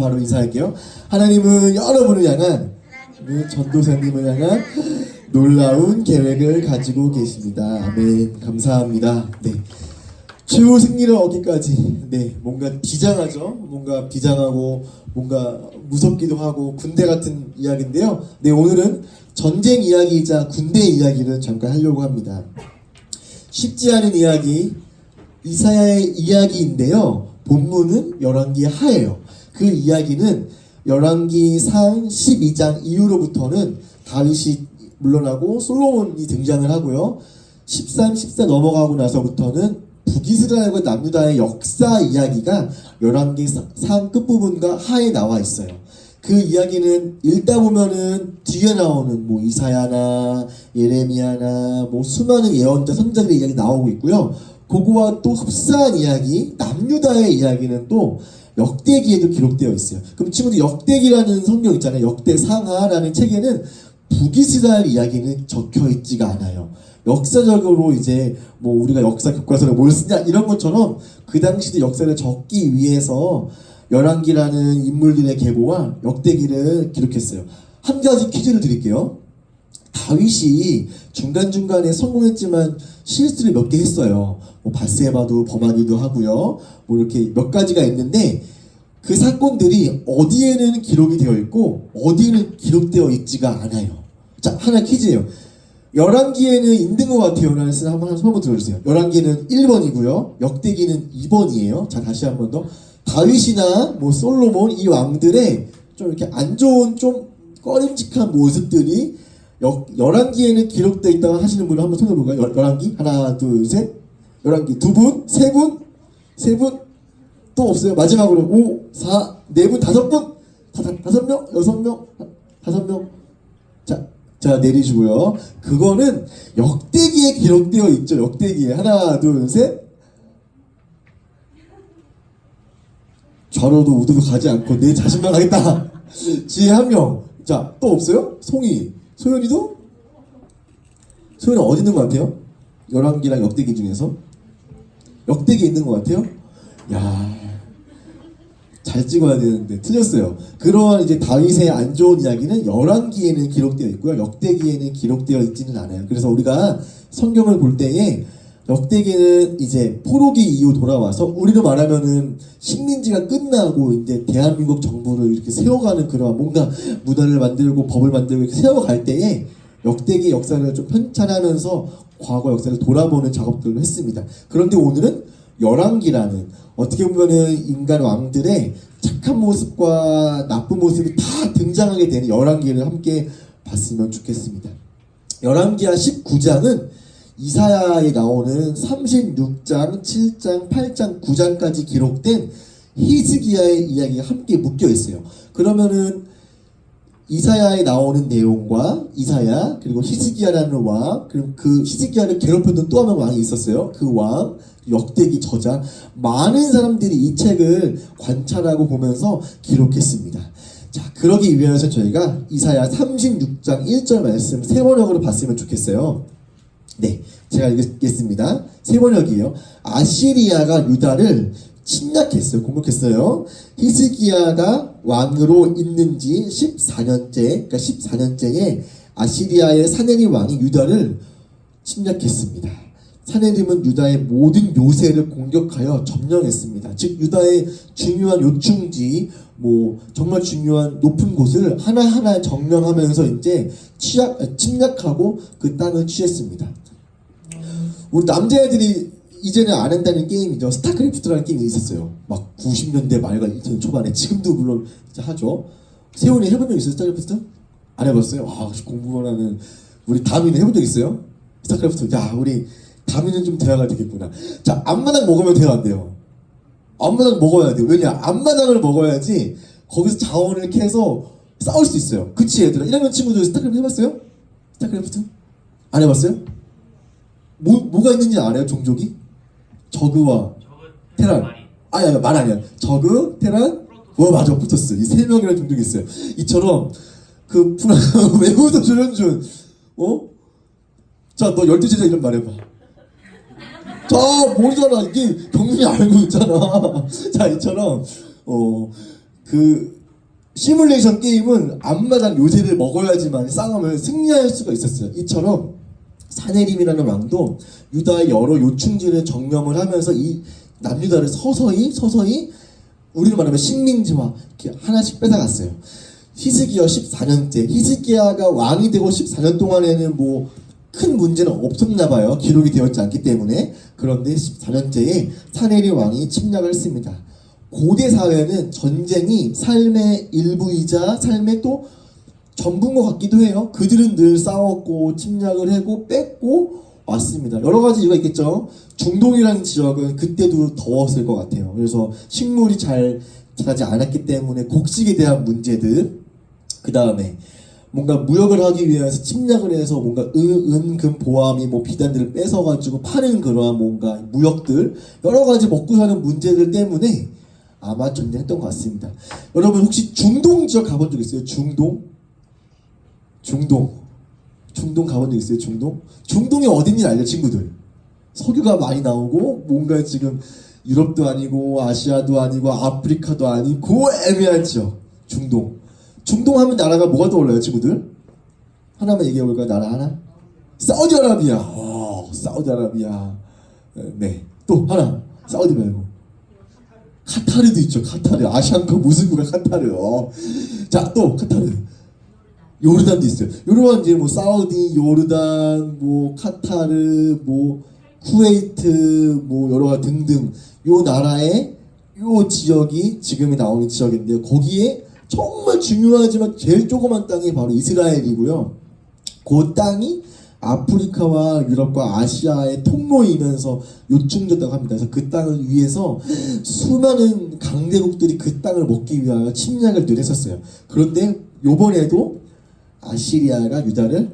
바로 인사할게요. 하나님은 여러분을 향한 전도사님을 향한 놀라운 계획을 가지고 계십니다. 아멘. 감사합니다. 네. 최후 승리를 얻기까지 뭔가 비장하죠. 뭔가 비장하고 뭔가 무섭기도 하고 군대 같은 이야기인데요. 오늘은 전쟁 이야기이자 군대 이야기를 잠깐 하려고 합니다. 쉽지 않은 이야기, 이사야의 이야기인데요. 본문은 열왕기 하예요. 그 이야기는 열왕기상 12장 이후로부터는 다윗이 물러나고 솔로몬이 등장을 하고요. 13, 14 넘어가고 나서부터는 북이스라엘과 남유다의 역사 이야기가 열왕기상 끝부분과 하에 나와 있어요. 그 이야기는 읽다 보면은 뒤에 나오는 이사야나 예레미야나 수많은 예언자 선자들의 이야기 나오고 있고요. 그거와 또 흡사한 이야기, 남유다의 이야기는 또 역대기에도 기록되어 있어요. 그럼 친구들 역대기라는 성경 있잖아요. 역대상하라는 책에는 북이스라엘 이야기는 적혀 있지가 않아요. 역사적으로 이제 우리가 역사 교과서를 뭘 쓰냐 이런 것처럼 그 당시의 역사를 적기 위해서 열왕기라는 인물들의 계보와 역대기를 기록했어요. 한 가지 퀴즈를 드릴게요. 다윗이 중간중간에 성공했지만 실수를 몇 개 했어요. 바세바도 범하기도 하고요. 이렇게 몇 가지가 있는데 그 사건들이 어디에는 기록이 되어 있고 어디에는 기록되어 있지가 않아요. 자, 하나 퀴즈예요. 열왕기에는 있는 것 같아요. 라는 말 한번 들어주세요. 열왕기는 1번이고요. 역대기는 2번이에요. 자, 다시 한 번 더. 다윗이나 솔로몬 이 왕들의 좀 이렇게 안 좋은 좀 꺼림직한 모습들이 열왕기에는 기록되어 있다고 하시는 분을 한번 손해 볼까요? 열왕기 하나 둘 셋. 열왕기 두 분, 세 분, 세 분 또 없어요. 마지막으로 5, 4, 네 분, 다섯 분, 다섯 명, 여섯 명, 다섯 명. 자 내리시고요. 그거는 역대기에 기록되어 있죠. 역대기에 하나 둘 셋. 좌로도 우도도 가지 않고 내 자신만 가겠다. 지혜 한 명. 자, 또 없어요? 송이, 소연이도? 소연이 어디 있는 것 같아요? 열왕기랑 역대기 중에서 역대기에 있는 것 같아요? 야, 잘 찍어야 되는데 틀렸어요. 그러한 이제 다윗의 안 좋은 이야기는 열왕기에는 기록되어 있고요. 역대기에는 기록되어 있지는 않아요. 그래서 우리가 성경을 볼 때에 역대기는 이제 포로기 이후 돌아와서 우리로 말하면은 식민지가 끝나고 이제 대한민국 정부를 이렇게 세워가는 그런 뭔가 문화를 만들고 법을 만들고 이렇게 세워갈 때에 역대기 역사를 좀 편찬하면서 과거 역사를 돌아보는 작업들을 했습니다. 그런데 오늘은 열왕기라는 어떻게 보면은 인간 왕들의 착한 모습과 나쁜 모습이 다 등장하게 되는 열왕기를 함께 봤으면 좋겠습니다. 열왕기하 19장은 이사야에 나오는 36장, 7장, 8장, 9장까지 기록된 히스기야의 이야기가 함께 묶여 있어요. 그러면은 이사야에 나오는 내용과 이사야 그리고 히스기야라는 왕 그리고 그 히스기야를 괴롭혔던 또 한 명 왕이 있었어요. 그 왕 역대기 저자 많은 사람들이 이 책을 관찰하고 보면서 기록했습니다. 자, 그러기 위해서 저희가 이사야 36장 1절 말씀 세 번역으로 봤으면 좋겠어요. 네, 제가 읽겠습니다. 세 번역이에요. 아시리아가 유다를 침략했어요. 공격했어요. 히스기야가 왕으로 있는 지 14년째, 그러니까 14년째에 아시리아의 사네립 왕이 유다를 침략했습니다. 사네립은 유다의 모든 요새를 공격하여 점령했습니다. 즉 유다의 중요한 요충지, 정말 중요한 높은 곳을 하나하나 점령하면서 이제 침략하고 그 땅을 취했습니다. 우리 남자애들이 이제는 안 한다는 게임이죠. 스타크래프트라는 게임이 있었어요. 90년대 말과 2000년 초반에. 지금도 물론 하죠. 세훈이 해본 적 있어요? 스타크래프트? 안 해봤어요? 공부만 하는 우리 다민이 해본 적 있어요? 스타크래프트. 야, 우리 다민은 좀 대화가 되겠구나. 자, 앞마당 먹으면 대화 안 돼요. 앞마당 먹어야 돼요. 왜냐? 앞마당을 먹어야지 거기서 자원을 캐서 싸울 수 있어요. 그치 얘들아? 1학년 친구들 스타크래프트 해봤어요? 스타크래프트? 안 해봤어요? 뭐가 있는지 알아요? 종족이? 저그와 테란. 아니 말 아니야. 저그, 테란, 맞아, 붙었어. 이 세 명이라는 종족이 있어요. 이처럼 그 외우도 조현준. 자, 너 12제자 이름 말해봐. 자, 모르잖아. 이게 경민이 알고 있잖아. 자, 이처럼 그 시뮬레이션 게임은 앞마당 요새를 먹어야지만 싸움을 승리할 수가 있었어요. 이처럼 사네림이라는 왕도 유다의 여러 요충지를 정령을 하면서 이 남유다를 서서히 우리로 말하면 식민지화 이렇게 하나씩 뺏어갔어요. 히스기야 14년째, 히스기야가 왕이 되고 14년 동안에는 뭐 큰 문제는 없었나 봐요. 기록이 되었지 않기 때문에. 그런데 14년째에 사네림 왕이 침략을 했습니다. 고대 사회는 전쟁이 삶의 일부이자 삶의 또 전부인 것 같기도 해요. 그들은 늘 싸웠고 침략을 하고 뺏고 왔습니다. 여러 가지 이유가 있겠죠. 중동이라는 지역은 그때도 더웠을 것 같아요. 그래서 식물이 잘 자라지 않았기 때문에 곡식에 대한 문제들, 그 다음에 뭔가 무역을 하기 위해서 침략을 해서 뭔가 금, 보암이 뭐 비단들을 뺏어가지고 파는 그러한 뭔가 무역들, 여러 가지 먹고 사는 문제들 때문에 아마 전쟁했던 것 같습니다. 여러분 혹시 중동 지역 가본 적 있어요? 중동 가본 적 있어요? 중동이 어딘지 알죠, 친구들? 석유가 많이 나오고 뭔가 지금 유럽도 아니고 아시아도 아니고 아프리카도 아니고 애매한 지역. 중동 하면 나라가 뭐가 떠올라요, 친구들? 하나만 얘기해볼까요? 나라 하나? 사우디아라비아. 사우디아라비아. 네. 또 하나. 사우디 말고. 카타르도 있죠. 카타르. 아시안컵 우승국가 카타르. 자, 또 카타르. 요르단도 있어요. 요르단 이제 뭐 사우디, 요르단, 뭐 카타르, 뭐 쿠웨이트, 뭐 여러 가지 등등 요 나라의 요 지역이 지금이 나오는 지역인데요. 거기에 정말 중요하지만 제일 조그만 땅이 바로 이스라엘이고요. 그 땅이 아프리카와 유럽과 아시아의 통로이면서 요충졌다고 합니다. 그래서 그 땅을 위해서 수많은 강대국들이 그 땅을 먹기 위하여 침략을 늘 했었어요. 그런데 요번에도 아시리아가 유다를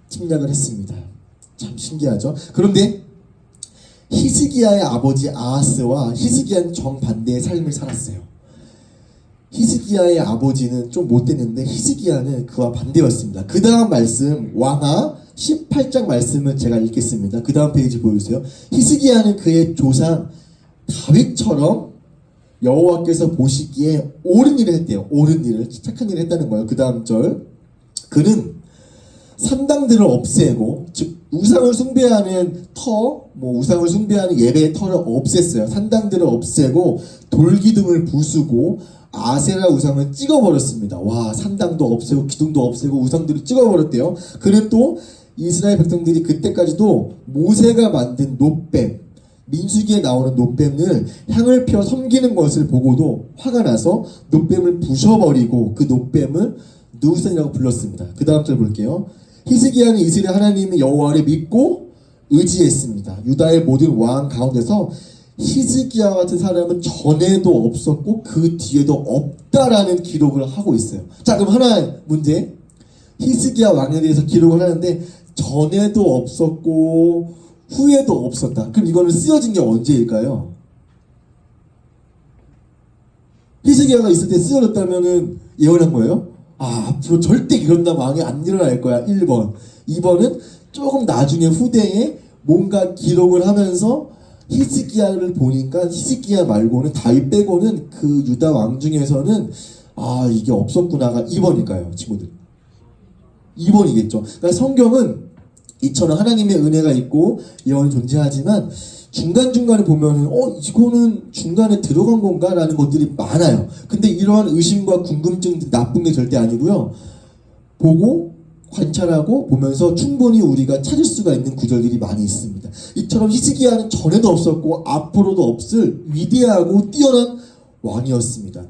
침략을 했습니다. 참 신기하죠. 그런데 히스기야의 아버지 아하스와 히스기야는 정반대의 삶을 살았어요. 히스기야의 아버지는 좀 못됐는데 히스기야는 그와 반대였습니다. 그 다음 말씀 왕하 18장 말씀을 제가 읽겠습니다. 그 다음 페이지 보여주세요. 히스기야는 그의 조상 다윗처럼 여호와께서 보시기에 옳은 일을 했대요. 옳은 일을, 착한 일을 했다는 거예요. 그 다음 절, 그는 산당들을 없애고, 즉 우상을 숭배하는 우상을 숭배하는 예배의 터를 없앴어요. 산당들을 없애고 돌기둥을 부수고 아세라 우상을 찍어버렸습니다. 와, 산당도 없애고 기둥도 없애고 우상들을 찍어버렸대요. 그는 또 이스라엘 백성들이 그때까지도 모세가 만든 놋뱀, 민수기에 나오는 놋뱀을 향을 피워 섬기는 것을 보고도 화가 나서 놋뱀을 부셔버리고 그 놋뱀을 누우산이라고 불렀습니다. 그 다음 절 볼게요. 히스기야는 이스라엘 하나님의 여호와를 믿고 의지했습니다. 유다의 모든 왕 가운데서 히스기야 같은 사람은 전에도 없었고 그 뒤에도 없다라는 기록을 하고 있어요. 자, 그럼 하나의 문제. 히스기야 왕에 대해서 기록을 하는데 전에도 없었고 후에도 없었다. 그럼 이거는 쓰여진 게 언제일까요? 히스기야가 있을 때 쓰여졌다면은 예언한 거예요? 앞으로 절대 이런 왕이 안 일어날 거야. 1번. 2번은 조금 나중에 후대에 뭔가 기록을 하면서 히스기야를 보니까 히스기야 말고는 다윗 빼고는 그 유다 왕 중에서는 이게 없었구나가 2번일까요, 친구들? 2번이겠죠. 그러니까 성경은 이처럼 하나님의 은혜가 있고 예언이 존재하지만 중간중간에 보면은 이거는 중간에 들어간 건가? 라는 것들이 많아요. 근데 이러한 의심과 궁금증 나쁜 게 절대 아니고요. 보고 관찰하고 보면서 충분히 우리가 찾을 수가 있는 구절들이 많이 있습니다. 이처럼 히스기야는 전에도 없었고 앞으로도 없을 위대하고 뛰어난 왕이었습니다.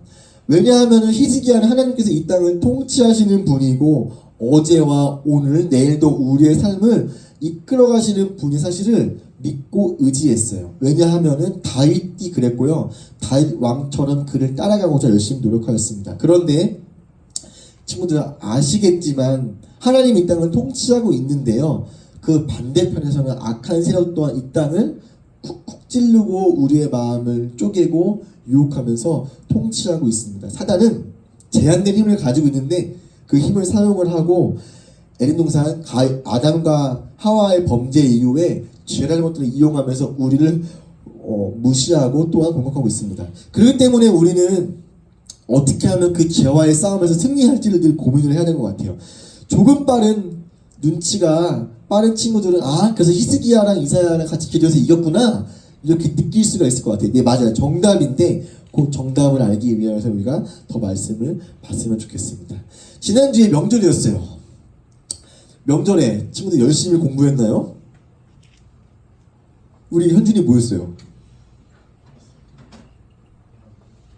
왜냐하면 히스기야는 하나님께서 이 땅을 통치하시는 분이고 어제와 오늘 내일도 우리의 삶을 이끌어가시는 분이 사실을 믿고 의지했어요. 왜냐하면은 다윗이 그랬고요. 다윗 왕처럼 그를 따라가고자 열심히 노력하였습니다. 그런데 친구들 아시겠지만 하나님 이 땅을 통치하고 있는데요. 그 반대편에서는 악한 세력 또한 이 땅을 쿡쿡 찌르고 우리의 마음을 쪼개고 유혹하면서 통치하고 있습니다. 사단은 제한된 힘을 가지고 있는데 그 힘을 사용을 하고 에덴 동산 아담과 하와의 범죄 이후에 죄라는 것들을 이용하면서 우리를 무시하고 또한 공격하고 있습니다. 그렇기 때문에 우리는 어떻게 하면 그 죄와의 싸움에서 승리할지를 늘 고민을 해야 되는 것 같아요. 조금 빠른 눈치가 빠른 친구들은 그래서 히스기야랑 이사야랑 같이 기도해서 이겼구나 이렇게 느낄 수가 있을 것 같아요. 네, 맞아요. 정답인데 그 정답을 알기 위해서 우리가 더 말씀을 봤으면 좋겠습니다. 지난주에 명절이었어요. 명절에 친구들 열심히 공부했나요? 우리 현준이 뭐였어요?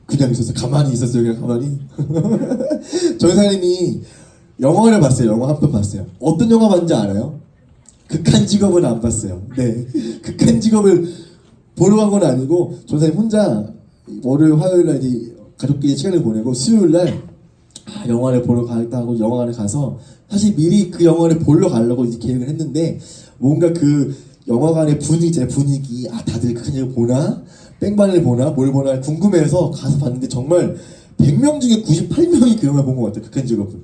그냥 있었어요. 가만히 있었어요. 그냥 가만히. 전사님이 영화를 봤어요. 영화 한 편 봤어요. 어떤 영화 봤는지 알아요? 극한 직업은 안 봤어요. 네. 극한 직업을 보러 간 건 아니고 전사님 혼자 월요일 화요일 날 이제 가족끼리 시간을 보내고 수요일 날 영화를 보러 가겠다 하고 영화관에 가서 사실 미리 그 영화를 보러 가려고 이제 계획을 했는데 뭔가 그 영화관의 분위기 다들 극한 직업 보나? 뺑반을 보나? 뭘 보나? 궁금해서 가서 봤는데 정말 100명 중에 98명이 그 영화 본 것 같아요. 극한 직업을.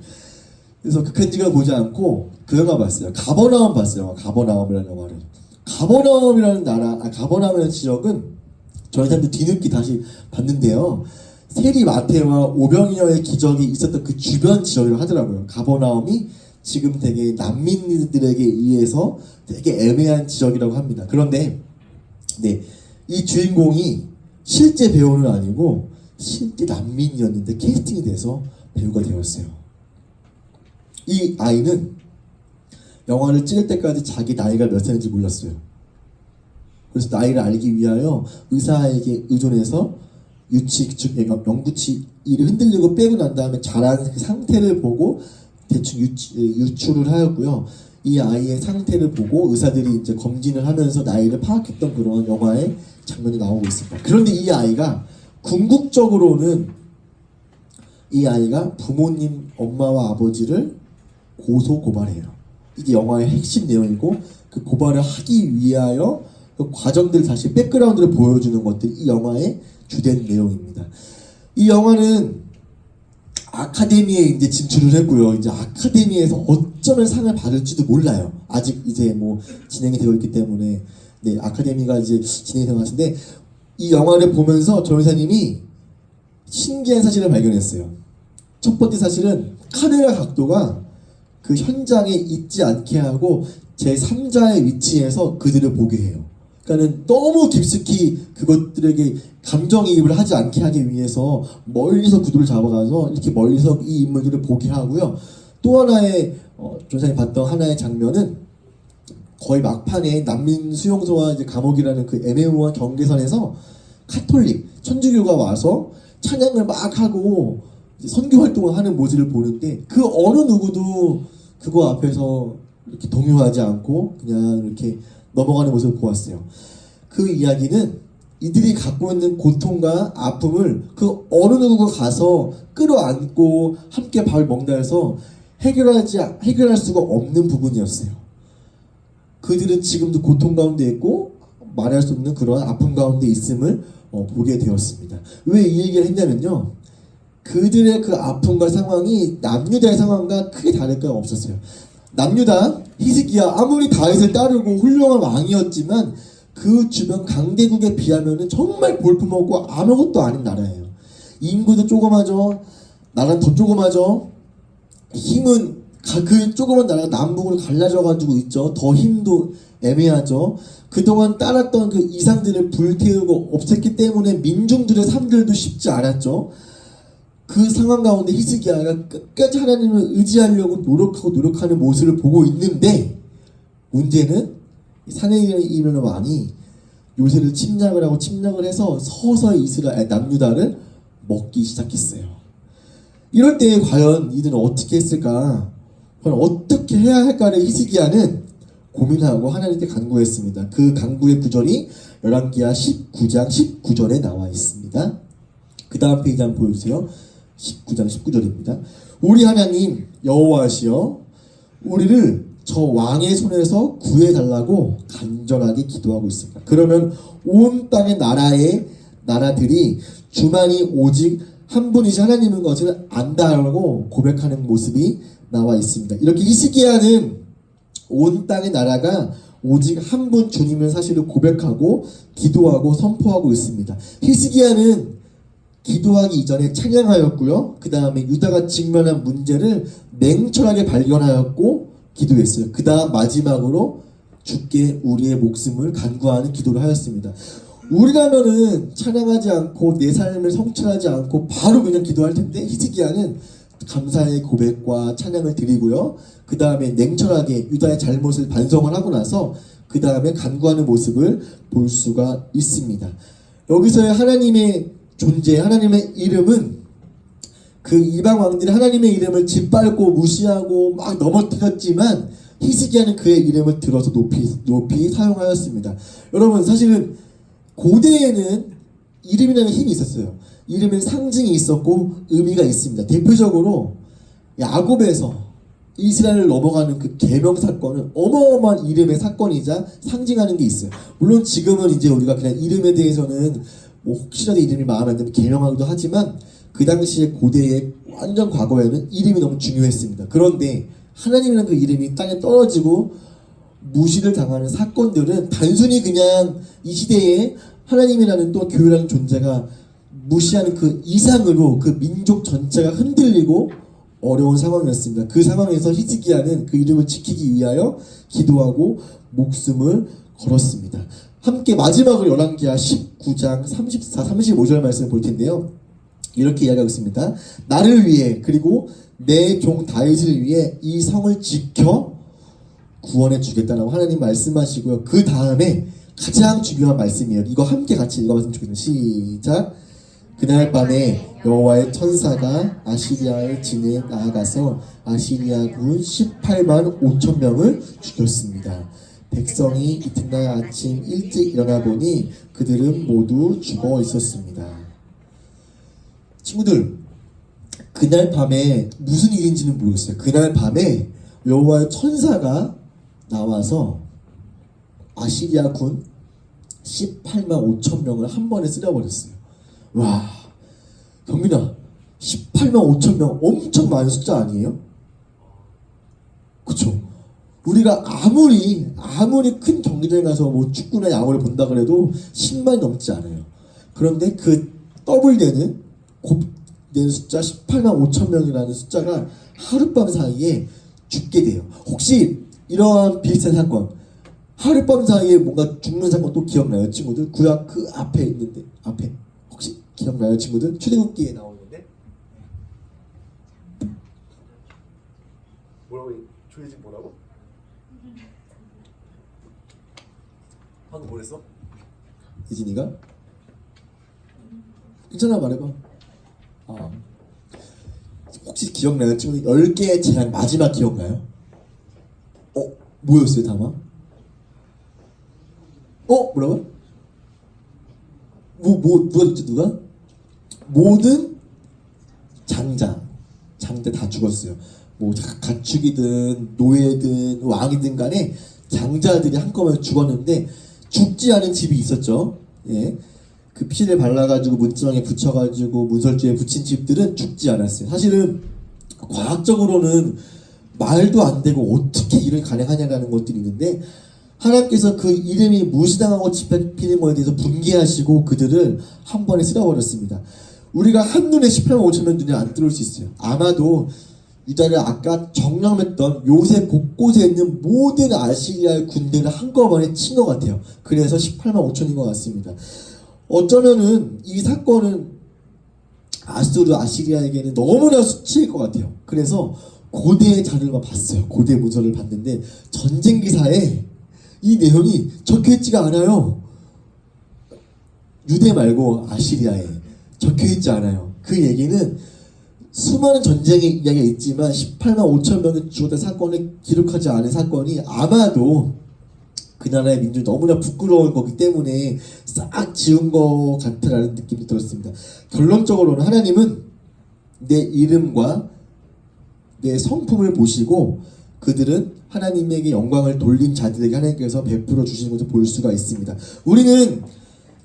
그래서 극한 직업을 보지 않고 그 영화 봤어요. 가버나움 봤어요. 가버나움이라는 영화를. 가버나움이라는 가버나움이라는 지역은 저희 사람들 뒤늦게 다시 봤는데요. 세리 마테와 오병이어의 기적이 있었던 그 주변 지역이라고 하더라고요. 가버나움이 지금 되게 난민들에게 의해서 되게 애매한 지역이라고 합니다. 그런데 네, 이 주인공이 실제 배우는 아니고 실제 난민이었는데 캐스팅이 돼서 배우가 되었어요. 이 아이는 영화를 찍을 때까지 자기 나이가 몇 살인지 몰랐어요. 그래서 나이를 알기 위하여 의사에게 의존해서 영구치 이를 흔들리고 빼고 난 다음에 자란 그 상태를 보고 대충 유출을 하였고요. 이 아이의 상태를 보고 의사들이 이제 검진을 하면서 나이를 파악했던 그런 영화의 장면이 나오고 있습니다. 그런데 이 아이가 궁극적으로는 이 아이가 부모님 엄마와 아버지를 고소 고발해요. 이게 영화의 핵심 내용이고 그 고발을 하기 위하여 그 과정들 다시 백그라운드를 보여주는 것들이 이 영화의 주된 내용입니다. 이 영화는 아카데미에 이제 진출을 했고요. 이제 아카데미에서 어쩌면 상을 받을지도 몰라요. 아직 이제 뭐 진행이 되고 있기 때문에 네, 아카데미가 이제 진행이 되고 있는데 이 영화를 보면서 조연사님이 신기한 사실을 발견했어요. 첫 번째 사실은 카메라 각도가 그 현장에 있지 않게 하고 제3자의 위치에서 그들을 보게 해요. 그러니까는 너무 깊숙이 그것들에게 감정이입을 하지 않게 하기 위해서 멀리서 구도를 잡아가서 이렇게 멀리서 이 인물들을 보게 하고요. 또 하나의 조사님 봤던 하나의 장면은 거의 막판에 난민 수용소와 이제 감옥이라는 그 애매모호한 경계선에서 카톨릭 천주교가 와서 찬양을 막 하고 선교 활동을 하는 모습을 보는데 그 어느 누구도 그거 앞에서 이렇게 동요하지 않고 그냥 이렇게 넘어가는 모습을 보았어요. 그 이야기는 이들이 갖고 있는 고통과 아픔을 그 어느 누구가 가서 끌어안고 함께 밥을 먹다 해서 해결할 수가 없는 부분이었어요. 그들은 지금도 고통 가운데 있고 말할 수 없는 그런 아픔 가운데 있음을 보게 되었습니다. 왜 이 얘기를 했냐면요. 그들의 그 아픔과 상황이 남유다의 상황과 크게 다를 거 없었어요. 남유다, 히스기야 아무리 다윗을 따르고 훌륭한 왕이었지만 그 주변 강대국에 비하면은 정말 볼품없고 아무것도 아닌 나라예요. 인구도 조그마죠. 나라는 더 조그마죠. 힘은 그 조그만 나라가 남북을 갈라져가지고 있죠. 더 힘도 애매하죠. 그동안 따랐던 그 이상들을 불태우고 없앴기 때문에 민중들의 삶들도 쉽지 않았죠. 그 상황 가운데 히스기야가 끝까지 하나님을 의지하려고 노력하는 모습을 보고 있는데 문제는 사내일의 왕이 요새를 침략을 해서 서서히 남유다를 먹기 시작했어요. 이럴 때 과연 이들은 어떻게 했을까? 과연 어떻게 해야 할까를 히스기야는 고민하고 하나님께 간구했습니다. 그 간구의 구절이 열왕기하 19장 19절에 나와 있습니다. 그 다음 페이지 한번 보여주세요. 19장 19절입니다. 우리 하나님 여호와시여 우리를 저 왕의 손에서 구해달라고 간절하게 기도하고 있습니다. 그러면 온 땅의 나라들이 주만이 오직 한 분이신 하나님인 것을 안다라고 고백하는 모습이 나와 있습니다. 이렇게 히스기야는 온 땅의 나라가 오직 한 분 주님의 사실을 고백하고 기도하고 선포하고 있습니다. 히스기야는 기도하기 이전에 찬양하였고요. 그 다음에 유다가 직면한 문제를 냉철하게 발견하였고 기도했어요. 그 다음 마지막으로 주께 우리의 목숨을 간구하는 기도를 하였습니다. 우리라면은 찬양하지 않고 내 삶을 성찰하지 않고 바로 그냥 기도할 텐데 히스기야는 감사의 고백과 찬양을 드리고요. 그 다음에 냉철하게 유다의 잘못을 반성을 하고 나서 그 다음에 간구하는 모습을 볼 수가 있습니다. 여기서의 하나님의 존재, 하나님의 이름은 그 이방 왕들이 하나님의 이름을 짓밟고 무시하고 막 넘어뜨렸지만 히스기야는 그의 이름을 들어서 높이 사용하였습니다. 여러분 사실은 고대에는 이름이라는 힘이 있었어요. 이름엔 상징이 있었고 의미가 있습니다. 대표적으로 야곱에서 이스라엘을 넘어가는 그 계명 사건은 어마어마한 이름의 사건이자 상징하는 게 있어요. 물론 지금은 이제 우리가 그냥 이름에 대해서는 뭐 혹시라도 이름이 마음에 안 들면 계명하기도 하지만 그 당시에 고대의 완전 과거에는 이름이 너무 중요했습니다. 그런데 하나님이라는 그 이름이 땅에 떨어지고 무시를 당하는 사건들은 단순히 그냥 이 시대에 하나님이라는 또 교회라는 존재가 무시하는 그 이상으로 그 민족 전체가 흔들리고 어려운 상황이었습니다. 그 상황에서 히스기야는 그 이름을 지키기 위하여 기도하고 목숨을 걸었습니다. 함께 마지막으로 열왕기하 19장 34, 35절 말씀을 볼 텐데요. 이렇게 이야기하고 있습니다. 나를 위해 그리고 내 종 다윗을 위해 이 성을 지켜 구원해 주겠다라고 하나님 말씀하시고요. 그 다음에 가장 중요한 말씀이에요. 이거 함께 같이 읽어봤으면 좋겠네요. 시작. 그날 밤에 여호와의 천사가 아시리아의 진에 나아가서 아시리아군 18만 5천 명을 죽였습니다. 백성이 이튿날 아침 일찍 일어나 보니 그들은 모두 죽어 있었습니다. 친구들, 그날 밤에 무슨 일인지는 모르겠어요. 그날 밤에 여호와의 천사가 나와서 아시리아 군 18만 5천 명을 한 번에 쓸어버렸어요. 와, 경민아, 18만 5천 명 엄청 많은 숫자 아니에요? 그쵸? 우리가 아무리 큰 경기장에 가서 뭐 축구나 야구를 본다 그래도 10만이 넘지 않아요. 그런데 그 더블 되는 숫자 18만 5천 명이라는 숫자가 하룻밤 사이에 죽게 돼요. 혹시 이러한 비슷한 사건, 하룻밤 사이에 뭔가 죽는 사건 또 기억나요, 친구들? 구약 그 앞에 있는데, 앞에 혹시 기억나요, 친구들? 출애굽기에 나오는데 뭐라고? 조혜진 뭐라고? 방금 뭐랬어? 예진이가? 괜찮아, 말해봐. 혹시 기억나요, 친구들? 10개의 재앙 마지막 기억나요? 뭐였어요, 다마? 뭐라고? 누가 듣지, 누가? 모든 장자 다 죽었어요. 뭐 가축이든 노예든 왕이든 간에 장자들이 한꺼번에 죽었는데 죽지 않은 집이 있었죠. 예. 그 피를 발라가지고 문지방에 붙여가지고 문설주에 붙인 집들은 죽지 않았어요. 사실은 과학적으로는 말도 안 되고 어떻게 이런 가능하냐라는 것들이 있는데 하나님께서 그 이름이 무시당하고 짓밟히는 것에 대해서 분개하시고 그들을 한 번에 쓸어버렸습니다. 우리가 한눈에 18만 5천 명 눈에 안 들어올 수 있어요. 아마도 유다를 아까 정령했던 요새 곳곳에 있는 모든 아시리아의 군대를 한꺼번에 친 것 같아요. 그래서 18만 5천인 것 같습니다. 어쩌면은 이 사건은 아수르 아시리아에게는 너무나 수치일 것 같아요. 그래서 고대의 자료를 봤어요. 고대 문서를 봤는데 전쟁 기사에 이 내용이 적혀있지가 않아요. 유대 말고 아시리아에 적혀있지 않아요. 그 얘기는 수많은 전쟁의 이야기가 있지만 18만 5천 명이 죽었던 사건을 기록하지 않은 사건이 아마도 그 나라의 민족이 너무나 부끄러운 거기 때문에 싹 지운 것 같다라는 느낌이 들었습니다. 결론적으로는 하나님은 내 이름과 내 성품을 보시고 그들은 하나님에게 영광을 돌린 자들에게 하나님께서 베풀어 주시는 것을 볼 수가 있습니다. 우리는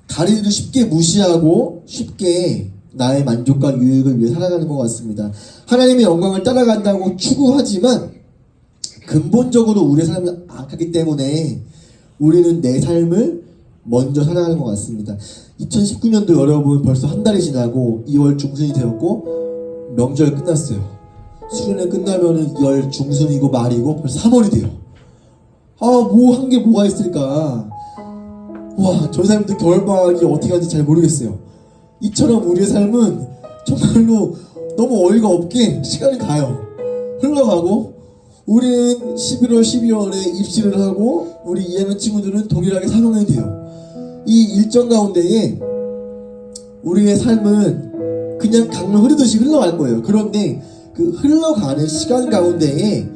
다른 일을 쉽게 무시하고 쉽게 나의 만족과 유익을 위해 살아가는 것 같습니다. 하나님의 영광을 따라간다고 추구하지만 근본적으로 우리의 삶을 악하기 때문에 우리는 내 삶을 먼저 살아가는 것 같습니다. 2019년도 여러분 벌써 한 달이 지나고 2월 중순이 되었고 명절 끝났어요. 수련회 끝나면은 2월 중순이고 말이고 벌써 3월이 돼요. 뭐 한 게 뭐가 있을까? 와, 저희 사람들 겨울방학이 어떻게 하는지 잘 모르겠어요. 이처럼 우리의 삶은 정말로 너무 어이가 없게 시간이 가요. 흘러가고 우리는 11월, 12월에 입시를 하고 우리 2학년 친구들은 동일하게 3학년이 돼요. 이 일정 가운데에 우리의 삶은 그냥 강물 흐르듯이 흘러갈 거예요. 그런데 그 흘러가는 시간 가운데에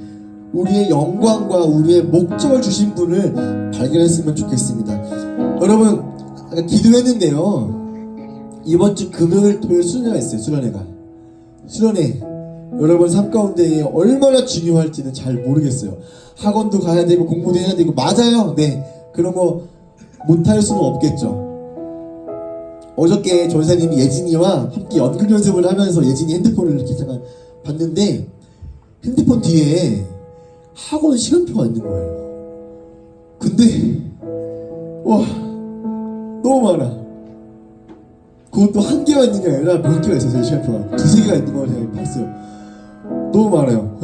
우리의 영광과 우리의 목적을 주신 분을 발견했으면 좋겠습니다. 여러분, 아까 기도했는데요. 이번 주 금요일, 토요일 수련회가 있어요. 수련회. 여러분 삶 가운데 얼마나 중요할지는 잘 모르겠어요. 학원도 가야 되고 공부도 해야 되고 맞아요. 네, 그런 거 못할 수는 없겠죠. 어저께 전사님이 예진이와 함께 연극 연습을 하면서 예진이 핸드폰을 이렇게 잠깐 봤는데 핸드폰 뒤에 학원 시간표가 있는 거예요. 근데 와, 너무 많아. 그것도 한 개가 있는 게 아니라 몇 개가 있었어요. 시간표가 두세 개가 있는 걸 제가 봤어요. 너무 많아요.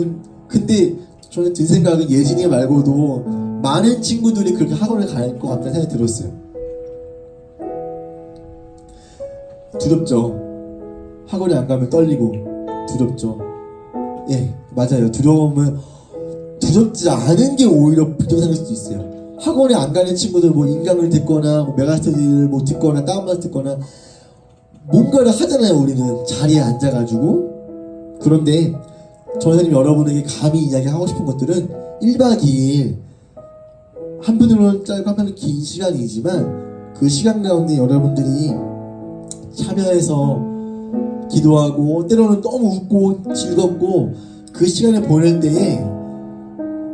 근데 저는 든 생각은 예진이 말고도 많은 친구들이 그렇게 학원을 갈 것 같다는 생각이 들었어요. 두렵죠. 학원에 안 가면 떨리고 두렵죠. 예, 맞아요. 두렵지 않은 게 오히려 부정상일 수도 있어요. 학원에 안 가는 친구들 뭐 인강을 듣거나 뭐 메가스터디를 뭐 듣거나 다운받아 듣거나 뭔가를 하잖아요. 우리는 자리에 앉아가지고. 그런데 전사님 여러분에게 감히 이야기하고 싶은 것들은 1박 2일 한편으로는 짧고 한편으로는 긴 시간이지만 그 시간 가운데 여러분들이 참여해서 기도하고 때로는 너무 웃고 즐겁고 그 시간을 보낼 때에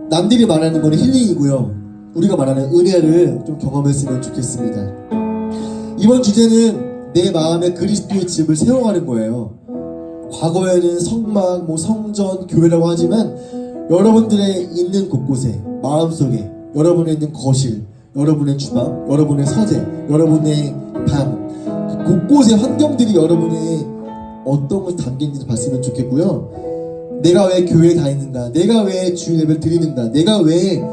남들이 말하는 건 힐링이고요. 우리가 말하는 은혜를 좀 경험했으면 좋겠습니다. 이번 주제는 내 마음에 그리스도의 집을 세워가는 거예요. 과거에는 성막, 뭐 성전, 교회라고 하지만 여러분들의 있는 곳곳에 마음속에 여러분의 있는 거실, 여러분의 주방, 여러분의 서재, 여러분의 방 그 곳곳의 환경들이 여러분의 어떤 것이 담긴지 봤으면 좋겠고요. 내가 왜 교회에 다니는가, 내가 왜 주일 예배를 드리는가, 내가 왜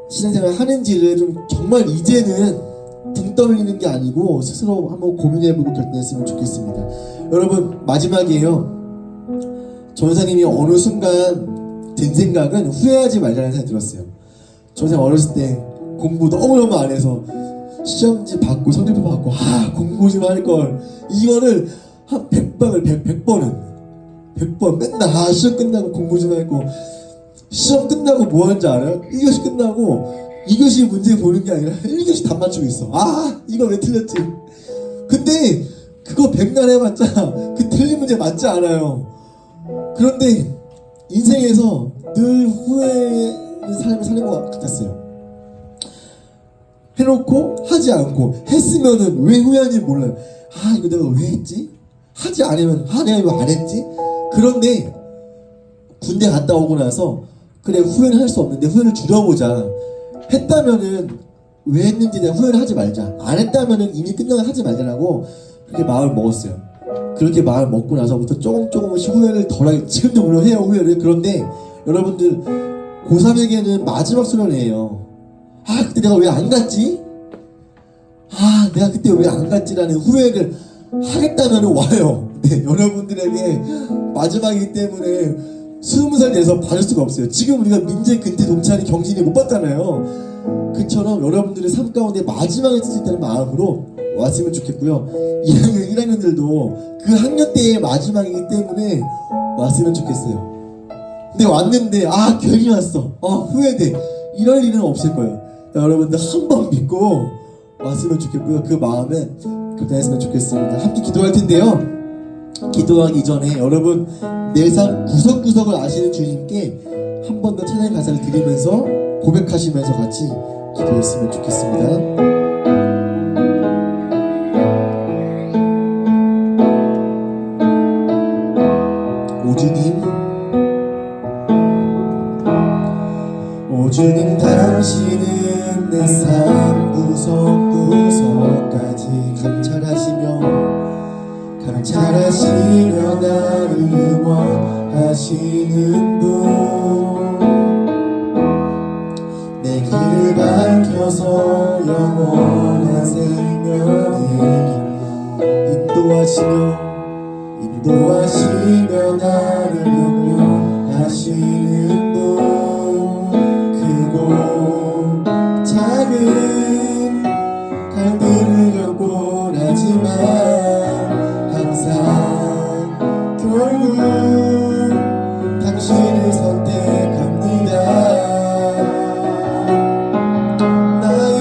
신앙생활을 하는지를 좀 정말 이제는 등 떠밀리는 게 아니고 스스로 한번 고민해보고 결단했으면 좋겠습니다. 여러분, 마지막이에요. 전사님이 어느 순간 든 생각은 후회하지 말자는 생각이 들었어요. 전사님 어렸을 때 공부 너무너무 안 해서 시험지 받고 성적표 받고 공부 좀 할걸, 이거를 한 100번 맨날 시험 끝나고 공부 좀 할거, 시험 끝나고 뭐 하는지 알아요? 1교시 끝나고 2교시 문제 보는 게 아니라 1교시 답 맞추고 있어. 이거 왜 틀렸지? 근데 그거 100날 해봤자 그 틀린 문제 맞지 않아요. 그런데 인생에서 늘 후회하는 삶을 사는 것 같았어요. 해놓고 하지 않고 했으면은 왜 후회하는지 몰라요. 이거 내가 왜 했지? 하지 않으면 내가 이거 안 했지? 그런데 군대 갔다 오고 나서 그래, 후회는 할 수 없는데 후회를 줄여보자. 했다면은 왜 했는지 내가 후회를 하지 말자. 안 했다면은 이미 끝나면 하지 말자라고 그렇게 마음을 먹었어요. 그렇게 마음을 먹고 나서부터 조금씩 후회를 덜하게, 지금도 물론 해요, 후회를. 그런데 여러분들 고3에게는 마지막 수련회예요. 그때 내가 왜 안 갔지? 내가 그때 왜 안 갔지라는 후회를 하겠다면 와요. 네, 여러분들에게 마지막이기 때문에 20살 돼서 받을 수가 없어요. 지금 우리가 민재, 근태, 동찬이, 경진이 못 봤잖아요. 그처럼 여러분들의 삶 가운데 마지막에 쓸 수 있다는 마음으로 왔으면 좋겠고요. 2학년, 1학년들도 그 학년 때의 마지막이기 때문에 왔으면 좋겠어요. 근데 왔는데 괜히 왔어, 후회돼, 이럴 일은 없을 거예요. 여러분들 한 번 믿고 왔으면 좋겠고요. 그 마음에 결단했으면 좋겠습니다. 함께 기도할 텐데요. 기도하기 전에 여러분 내 삶 구석구석을 아시는 주님께 한 번 더 찬양의 가사를 드리면서 고백하시면서 같이 기도했으면 좋겠습니다. 오 주님, 당신은 내 내 삶 구석구석까지 감찰하시며 나를 응원하시는 분, 내 길을 밝혀서 영원한 생명을 인도하시며 나를 인도하시는 분, 크고 작은 갈등을 겪곤 하지만 항상 결국 당신을 선택합니다. 나의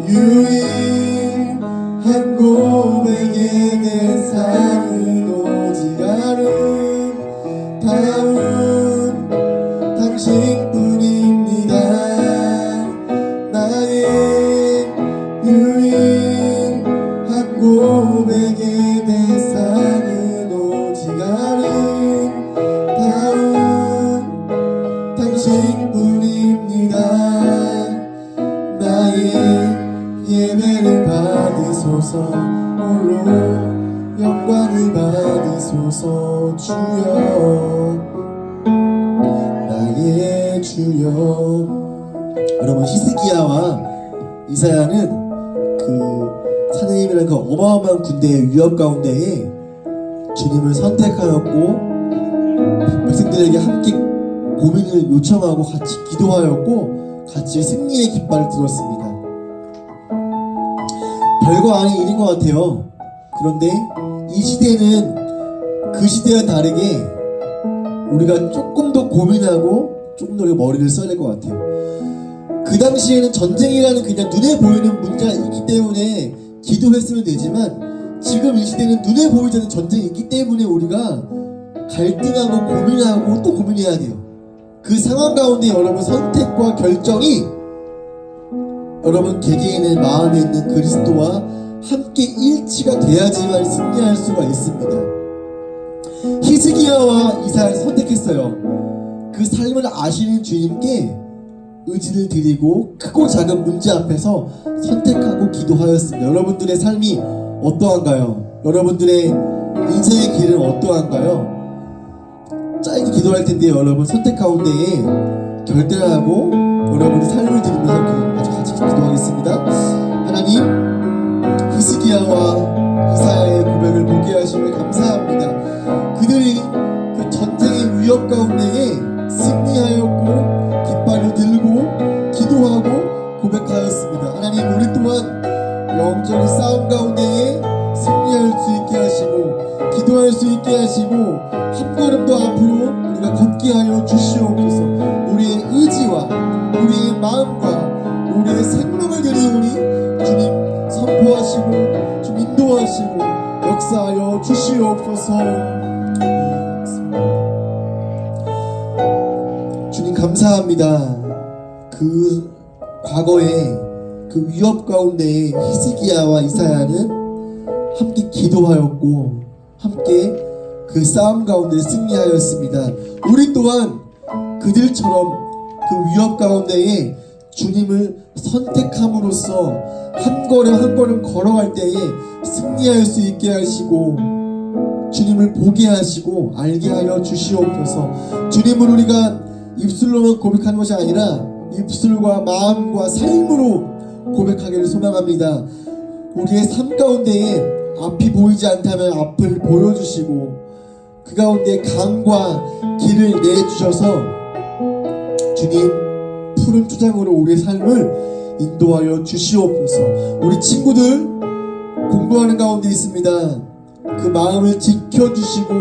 유일한 고백의 대상은 오직 아름다운 당신뿐입니다. 나의 유일한 고백의 대상은 오직 아름다운 당신뿐입니다. 나의 예배를 받으소서, 홀로 영광을 받으소서. 주여, 나의 주여. 여러분, 히스기야와 이사야는 그 사내임이라는 그 어마어마한 군대의 위협 가운데에 주님을 선택하였고, 백성들에게 함께 고민을 요청하고 같이 기도하였고, 같이 승리의 깃발을 들었습니다. 별거 아닌 일인 것 같아요. 그런데 이 시대는 그 시대와 다르게 우리가 조금 더 고민하고 조금 더 머리를 써야 될 것 같아요. 그 당시에는 전쟁이라는 그냥 눈에 보이는 문제가 있기 때문에 기도했으면 되지만, 지금 이 시대는 눈에 보이지 않는 전쟁이 있기 때문에 우리가 갈등하고 고민하고 또 고민해야 돼요. 그 상황 가운데 여러분 선택과 결정이 여러분 개개인의 마음에 있는 그리스도와 함께 일치가 돼야지만 승리할 수가 있습니다. 히스기야와 이사야를 선택했어요. 그 삶을 아시는 주님께 의지를 드리고 크고 작은 문제 앞에서 선택하고 기도하였습니다. 여러분들의 삶이 어떠한가요? 여러분들의 인생의 길은 어떠한가요? 짧게 기도할 텐데요. 여러분 선택 가운데에 결단하고 여러분의 삶을 드리면서 같이 기도하겠습니다. 하나님, 히스기야와 이사야의 고백을 보게 하심을 감사합니다. 그들이 그 전쟁의 위협 가운데에 승리하였고 깃발을 들고 기도하고 고백하였습니다. 하나님, 우리 또한 영적인 싸움 가운데에 승리할 수 있게 하시고 기도할 수 있게 하시고 한 걸음 더 앞으로 우리가 걷게 하여 주시옵소서. 우리의 의지와 우리의 마음과 우리의 생명을 드리오니 주님 선포하시고 좀 인도하시고 역사하여 주시옵소서. 주님 감사합니다. 그 과거에 그 위협 가운데 히스기야와 이사야는 함께 기도하였고 함께 그 싸움 가운데 승리하였습니다. 우리 또한 그들처럼 그 위협 가운데에 주님을 선택함으로써 한 걸음 한 걸음 걸어갈 때에 승리할 수 있게 하시고 주님을 보게 하시고 알게 하여 주시옵소서. 주님을 우리가 입술로만 고백하는 것이 아니라 입술과 마음과 삶으로 고백하기를 소망합니다. 우리의 삶 가운데에 앞이 보이지 않다면 앞을 보여주시고 그 가운데 강과 길을 내주셔서 주님 푸른 초장으로 우리의 삶을 인도하여 주시옵소서. 우리 친구들 공부하는 가운데 있습니다. 그 마음을 지켜주시고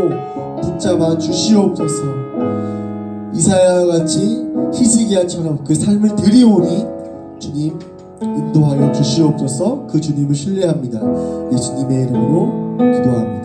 붙잡아 주시옵소서. 이사야와 같이 히스기야처럼 그 삶을 드리오니 주님 인도하여 주시옵소서. 그 주님을 신뢰합니다. 예수님의 이름으로 기도합니다.